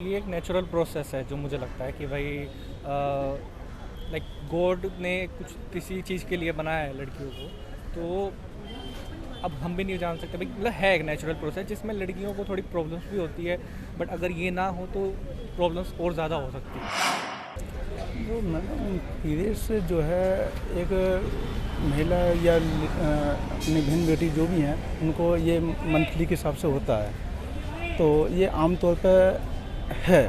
ये एक natural process है जो मुझे लगता है कि भाई लाइक गॉड ने कुछ किसी चीज़ के लिए बनाया है लड़कियों को। तो अब हम भी नहीं जान सकते भाई, मतलब है एक नेचुरल प्रोसेस जिसमें लड़कियों को थोड़ी प्रॉब्लम्स भी होती है, बट अगर ये ना हो तो प्रॉब्लम्स और ज़्यादा हो सकती है। जो पीरियड्स जो है एक महिला या अपनी बहन बेटी जो भी हैं उनको ये मंथली के हिसाब से होता है, तो ये आमतौर पर है।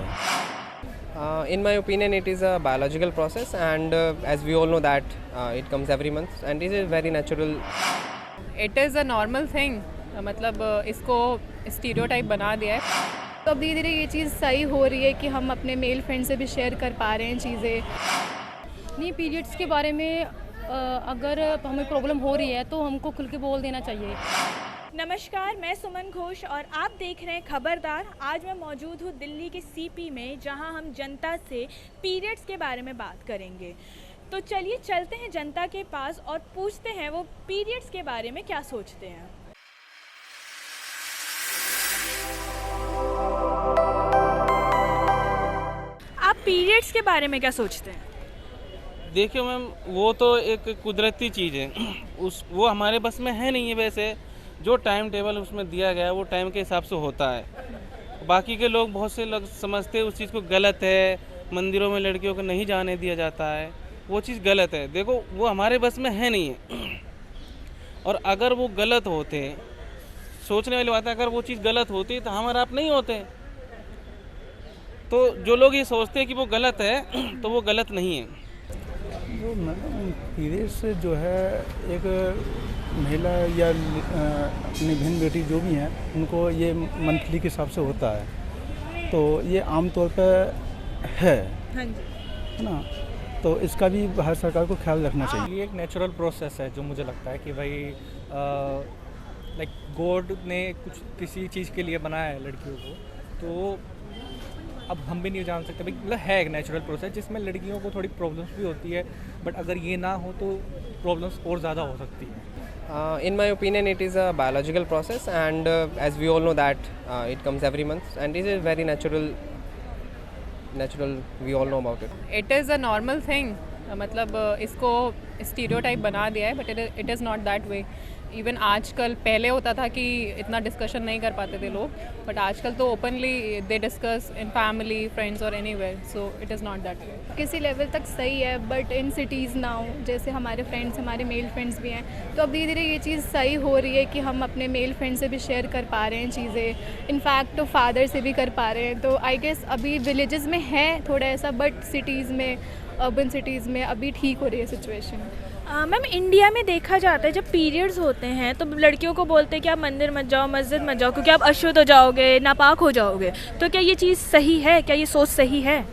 In my opinion, it is a biological process, and as we all know that it comes every month, and it is very natural. It is a normal thing, मतलब इसको स्टीरियोटाइप बना दिया है। तो अब धीरे धीरे ये चीज़ सही हो रही है कि हम अपने मेल फ्रेंड से भी शेयर कर पा रहे हैं चीज़ें। नहीं, पीरियड्स के बारे में अगर हमें प्रॉब्लम हो रही है तो हमको खुल के बोल देना चाहिए। नमस्कार, मैं सुमन घोष और आप देख रहे हैं खबरदार। आज मैं मौजूद हूँ दिल्ली के सीपी में, जहाँ हम जनता से पीरियड्स के बारे में बात करेंगे। तो चलिए चलते हैं जनता के पास और पूछते हैं वो पीरियड्स के बारे में क्या सोचते हैं। आप पीरियड्स के बारे में क्या सोचते हैं? देखिए मैम, वो तो एक कुदरती चीज़ है, वो हमारे बस में है नहीं है। वैसे जो टाइम टेबल उसमें दिया गया है वो टाइम के हिसाब से होता है। बाकी के लोग, बहुत से लोग समझते हैं उस चीज़ को गलत है, मंदिरों में लड़कियों को नहीं जाने दिया जाता है, वो चीज़ गलत है। देखो, वो हमारे बस में है नहीं है। और अगर वो गलत होते, सोचने वाली बात है, अगर वो चीज़ गलत होती तो हम और आप नहीं होते। तो जो लोग ये सोचते हैं कि वो गलत है तो वो गलत नहीं है। जो पीरियड्स जो है एक महिला या अपनी बहन बेटी जो भी हैं उनको ये मंथली के हिसाब से होता है, तो ये आमतौर पर है। हाँ जी, है ना। तो इसका भी भारत सरकार को ख्याल रखना चाहिए। ये एक नेचुरल प्रोसेस है जो मुझे लगता है कि भाई लाइक गॉड ने कुछ किसी चीज़ के लिए बनाया है लड़कियों को। तो अब हम भी नहीं जान सकते भाई, मतलब है एक नेचुरल प्रोसेस जिसमें लड़कियों को थोड़ी प्रॉब्लम्स भी होती है, बट अगर ये ना हो तो प्रॉब्लम्स और ज़्यादा हो सकती है। In my opinion, it is a biological process, and as we all know that it comes every month, and it is very natural. We all know about it. It is a normal thing, मतलब इसको stereotype बना दिया है, but it is not that way. Even आजकल, पहले होता था कि इतना डिस्कशन नहीं कर पाते थे लोग, बट आजकल तो openly they discuss in family, friends और anywhere, so it is not that way. किसी लेवल तक सही है, बट इन सिटीज़ ना हो, जैसे हमारे फ्रेंड्स, हमारे मेल फ्रेंड्स भी हैं, तो अब धीरे धीरे ये चीज़ सही हो रही है कि हम अपने मेल फ्रेंड से भी शेयर कर पा रहे हैं चीज़ें। इनफैक्ट तो फादर से भी कर पा रहे हैं। तो आई गेस अभी विलेजेस में है थोड़ा ऐसा, बट सिटीज़ में, अर्बन सिटीज़ में अभी ठीक हो रही है सिचुएशन। मैम, इंडिया में देखा जाता है जब पीरियड्स होते हैं तो लड़कियों को बोलते हैं कि आप मंदिर मत जाओ, मस्जिद मत जाओ, क्योंकि आप अशुद्ध हो जाओगे, नापाक हो जाओगे। तो क्या ये चीज़ सही है? क्या ये सोच सही है?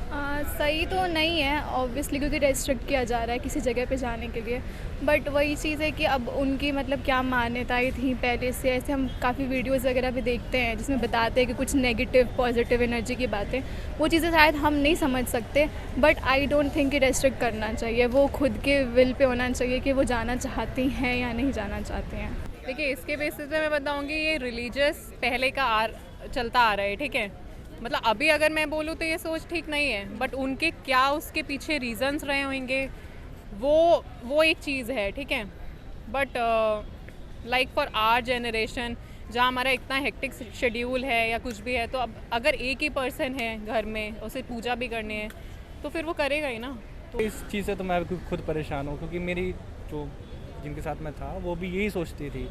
सही तो नहीं है ऑब्वियसली, क्योंकि रेस्ट्रिक्ट किया जा रहा है किसी जगह पे जाने के लिए। बट वही चीज़ है कि अब उनकी मतलब क्या मान्यताएं थी पहले से। ऐसे हम काफ़ी वीडियोस वगैरह भी देखते हैं जिसमें बताते हैं कि कुछ नेगेटिव पॉजिटिव एनर्जी की बातें, वो चीज़ें शायद हम नहीं समझ सकते। बट आई डोंट थिंक कि रेस्ट्रिक्ट करना चाहिए, वो खुद के विल पे होना चाहिए कि वो जाना चाहती हैं या नहीं जाना चाहते हैं। देखिए, इसके बेसिस पे मैं बताऊँगी, ये रिलीजियस पहले का चलता आ रहा है, ठीक है। मतलब अभी अगर मैं बोलूँ तो ये सोच ठीक नहीं है, बट उनके क्या उसके पीछे रीजंस रहे होंगे, वो एक चीज़ है, ठीक है। But like for our generation, जहाँ हमारा इतना हेक्टिक शेड्यूल है या कुछ भी है, तो अब अगर एक ही पर्सन है घर में, उसे पूजा भी करनी है, तो फिर वो करेगा ही ना। तो इस चीज़ से तो मैं खुद परेशान हूँ, क्योंकि मेरी जो जिनके साथ मैं था वो भी यही सोचती थी।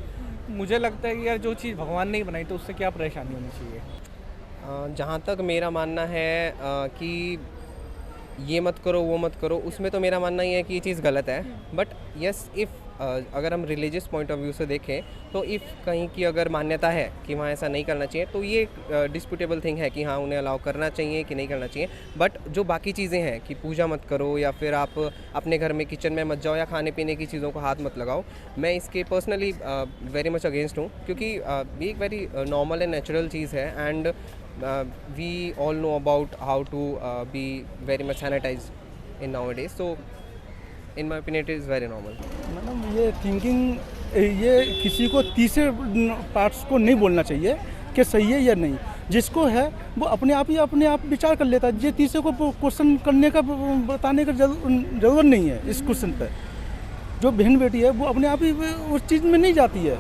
मुझे लगता है कि यार जो चीज़ भगवान ने ही बनाई तो उससे क्या परेशानी होनी चाहिए। जहाँ तक मेरा मानना है कि ये मत करो, वो मत करो, उसमें तो मेरा मानना ही है कि ये चीज़ गलत है। बट यस, इफ़ अगर हम रिलीजियस पॉइंट ऑफ व्यू से देखें, तो इफ़ कहीं की अगर मान्यता है कि वहाँ ऐसा नहीं करना चाहिए, तो ये डिस्प्यूटेबल थिंग है कि हाँ, उन्हें अलाउ करना चाहिए कि नहीं करना चाहिए। बट जो बाकी चीज़ें हैं कि पूजा मत करो, या फिर आप अपने घर में किचन में मत जाओ, या खाने पीने की चीज़ों को हाथ मत लगाओ, मैं इसके पर्सनली वेरी मच अगेंस्ट हूँ। क्योंकि ये एक वेरी नॉर्मल एंड नेचुरल चीज़ है, and we all know about how to be very much sanitized in nowadays. So in my opinion, it is very normal. Madam, ये थिंकिंग ये किसी को तीसरे पार्ट्स को नहीं बोलना चाहिए कि सही है या नहीं। जिसको है वो अपने आप विचार कर लेता है। ये तीसरे को क्वेश्चन करने का बताने का ज़रूरत नहीं है। इस क्वेश्चन पर जो बहन बेटी है वो अपने आप ही उस चीज़ में नहीं जाती है,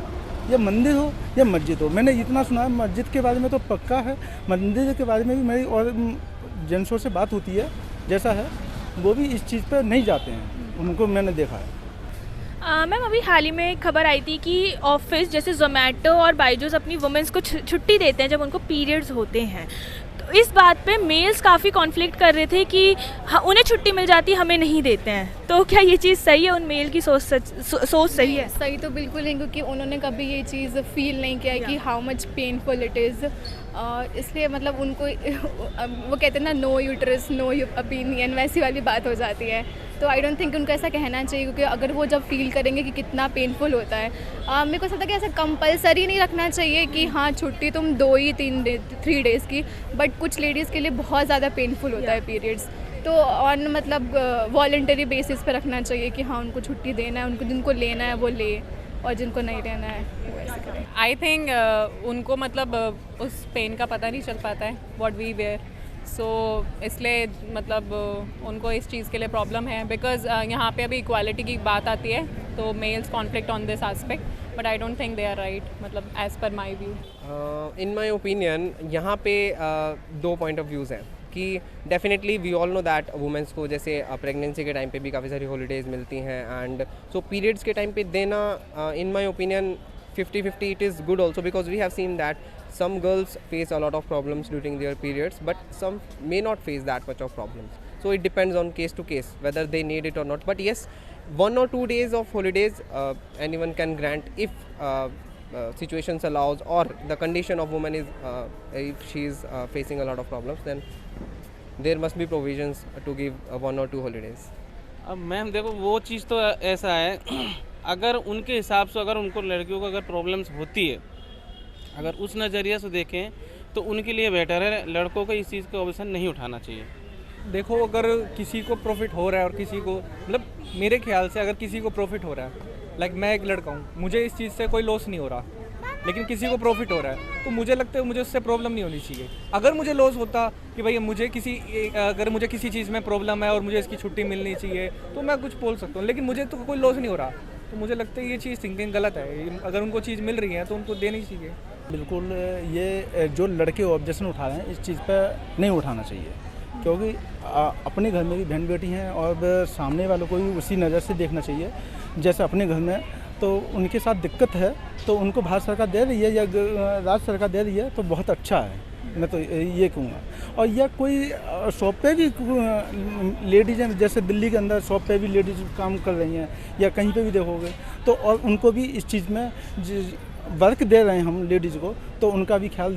या मंदिर हो या मस्जिद हो। मैंने इतना सुना है, मस्जिद के बारे में तो पक्का है, मंदिर के बारे में भी मेरी और जेंट्सों से बात होती है, जैसा है वो भी इस चीज़ पर नहीं जाते हैं, उनको मैंने देखा है। मैम अभी हाल ही में एक खबर आई थी कि ऑफिस जैसे जोमेटो और बाइजूस अपनी वुमेंस को छुट्टी देते हैं जब उनको पीरियड्स होते हैं। तो इस बात पे मेल्स काफ़ी कॉन्फ्लिक्ट कर रहे थे कि उन्हें छुट्टी मिल जाती, हमें नहीं देते हैं। तो क्या ये चीज़ सही है, उन मेल की सोच सही है? सही तो बिल्कुल नहीं, क्योंकि उन्होंने कभी ये चीज़ फील नहीं किया कि how much painful it is. इसलिए मतलब उनको वो कहते हैं ना, नो यूट्रस नो ओपिनियन, वैसी वाली बात हो जाती है। तो आई डोंट थिंक उनको ऐसा कहना चाहिए, क्योंकि अगर वो जब फील करेंगे कि कितना पेनफुल होता है, मेरे को ऐसा था कि ऐसा कंपलसरी नहीं रखना चाहिए कि हाँ छुट्टी तुम 3 डेज़ की, बट कुछ लेडीज़ के लिए बहुत ज़्यादा पेनफुल होता है पीरियड्स। तो ऑन मतलब वॉलंटरी बेसिस पे रखना चाहिए कि हाँ उनको छुट्टी देना है, उनको जिनको लेना है वो ले, और जिनको नहीं लेना है वो ऐसे करें। आई थिंक उनको मतलब उस पेन का पता नहीं चल पाता है व्हाट वी वेयर, सो इसलिए मतलब उनको इस चीज़ के लिए प्रॉब्लम है। बिकॉज यहाँ पे अभी इक्वालिटी की बात आती है, तो males conflict on this aspect, but I don't think they are right, मतलब as per my view. In my opinion यहाँ पे 2 पॉइंट ऑफ व्यूज़ हैं कि definitely we all know that womens को जैसे प्रेगनेंसी के टाइम पे भी काफ़ी सारी हॉलीडेज़ मिलती हैं, एंड सो पीरियड्स के टाइम पे देना इन my opinion 50-50 it is good also, because we have seen that some girls face a lot of problems during their periods, but some may not face that much of problems. So it depends on case to case whether they need it or not. But yes, 1 or 2 days of holidays anyone can grant if situations allows, or the condition of woman is if she is facing a lot of problems, then there must be provisions to give 1 or 2 holidays. अब ma'am देखो वो चीज़ तो ऐसा है अगर उनके हिसाब से अगर उनको लड़कियों को अगर प्रॉब्लम्स होती है, अगर उस नज़रिए से देखें तो उनके लिए बेटर है, लड़कों को इस चीज़ का ऑप्शन नहीं उठाना चाहिए। देखो अगर किसी को प्रॉफिट हो रहा है और किसी को, मतलब मेरे ख्याल से अगर किसी को प्रॉफिट हो रहा है, लाइक मैं एक लड़का हूँ, मुझे इस चीज़ से कोई लॉस नहीं हो रहा, लेकिन किसी को प्रॉफिट हो रहा है, तो मुझे लगता है मुझे उससे प्रॉब्लम नहीं होनी चाहिए। अगर मुझे लॉस होता कि भाई अगर मुझे किसी चीज़ में प्रॉब्लम है और मुझे इसकी छुट्टी मिलनी चाहिए, तो मैं कुछ बोल सकता हूँ, लेकिन मुझे तो कोई लॉस नहीं हो रहा, तो मुझे लगता है ये चीज़ थिंकिंग गलत है। अगर उनको चीज़ मिल रही है तो उनको देनी चाहिए। बिल्कुल, ये जो लड़के ऑब्जेक्शन उठा रहे हैं इस चीज़ पर नहीं उठाना चाहिए, क्योंकि अपने घर में भी बहन बेटी हैं और सामने वालों को भी उसी नज़र से देखना चाहिए जैसे अपने घर में। तो उनके साथ दिक्कत है तो उनको भारत सरकार दे रही है या राज्य सरकार दे रही है तो बहुत अच्छा है, मैं तो ये कहूँगा। और या कोई शॉप पे भी लेडीज़ हैं, जैसे दिल्ली के अंदर शॉप पे भी लेडीज़ काम कर रही हैं, या कहीं पे भी देखोगे तो, और उनको भी इस चीज़ में वर्क दे रहे हैं हम लेडीज़ को, तो उनका भी ख्याल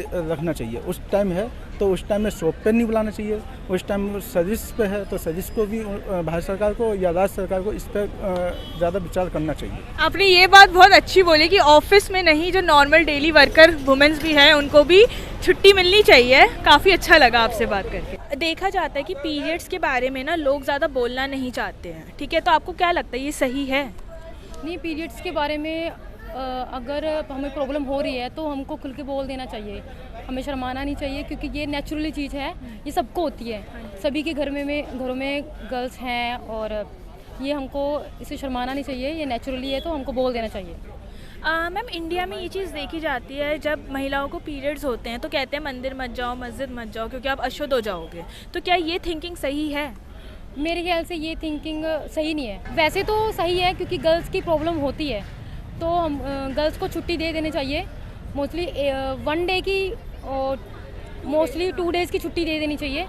रखना चाहिए। उस टाइम है तो उस टाइम में शॉप पे नहीं बुलाना चाहिए, उस टाइम सर्विस पे है तो सर्विस को भी भारत सरकार को या राज्य सरकार को इस पर ज़्यादा विचार करना चाहिए। आपने ये बात बहुत अच्छी बोली कि ऑफिस में नहीं, जो नॉर्मल डेली वर्कर वुमेन्स भी हैं उनको भी छुट्टी मिलनी चाहिए। काफ़ी अच्छा लगा आपसे बात करके। देखा जाता है कि पीरियड्स के बारे में ना लोग ज़्यादा बोलना नहीं चाहते हैं, ठीक है, तो आपको क्या लगता है ये सही है? नहीं, पीरियड्स के बारे में अगर हमें प्रॉब्लम हो रही है तो हमको खुल के बोल देना चाहिए, हमें शर्माना नहीं चाहिए, क्योंकि ये नेचुरली चीज़ है, ये सबको होती है, सभी के घरों में गर्ल्स हैं, और ये हमको इसे शर्माना नहीं चाहिए, ये नेचुरली है तो हमको बोल देना चाहिए। मैम इंडिया में ये चीज़ देखी जाती है, जब महिलाओं को पीरियड्स होते हैं तो कहते हैं मंदिर मत जाओ, मस्जिद मत जाओ, क्योंकि आप अशुद्ध हो जाओगे। तो क्या ये थिंकिंग सही है? मेरे ख्याल से ये थिंकिंग सही नहीं है। वैसे तो सही है, क्योंकि गर्ल्स की प्रॉब्लम होती है तो हम गर्ल्स को छुट्टी दे देनी चाहिए, मोस्टली 1 डे की और मोस्टली 2 डेज़ की छुट्टी दे देनी चाहिए।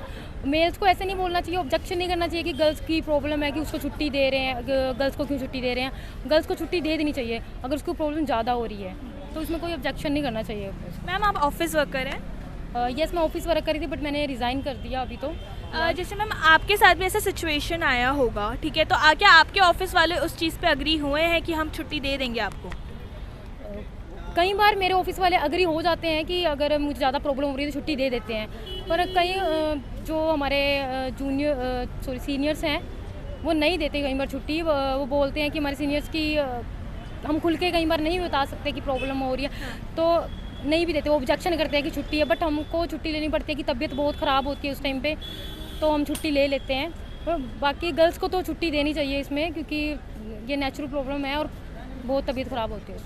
मेल्स को ऐसे नहीं बोलना चाहिए, ऑब्जेक्शन नहीं करना चाहिए कि गर्ल्स की प्रॉब्लम है कि उसको छुट्टी दे रहे हैं, गर्ल्स को क्यों छुट्टी दे रहे हैं। गर्ल्स को छुट्टी दे देनी चाहिए अगर उसको प्रॉब्लम ज़्यादा हो रही है, तो उसमें कोई ऑब्जेक्शन नहीं करना चाहिए। मैम आप ऑफिस वर्कर हैं? यस, मैं ऑफिस वर्क करी थी, बट मैंने रिज़ाइन कर दिया अभी तो। जैसे मैम आपके साथ भी ऐसा सिचुएशन आया होगा, ठीक है, तो क्या आपके ऑफिस वाले उस चीज़ पे अग्री हुए हैं कि हम छुट्टी दे देंगे आपको? कई बार मेरे ऑफिस वाले अग्री हो जाते हैं कि अगर मुझे ज़्यादा प्रॉब्लम हो रही है तो छुट्टी दे देते हैं, पर कई जो हमारे सीनियर्स हैं वो नहीं देते कई बार छुट्टी। वो बोलते हैं कि हमारे सीनियर्स की हम खुल के कई बार नहीं बता सकते कि प्रॉब्लम हो रही है, तो नहीं भी देते, वो ऑब्जेक्शन करते हैं कि छुट्टी है, बट हमको छुट्टी लेनी पड़ती है कि तबीयत बहुत ख़राब होती है उस टाइम पे, तो हम छुट्टी ले लेते हैं। और बाकी गर्ल्स को तो छुट्टी देनी चाहिए इसमें, क्योंकि ये नेचुरल प्रॉब्लम है और बहुत तबीयत ख़राब होती है।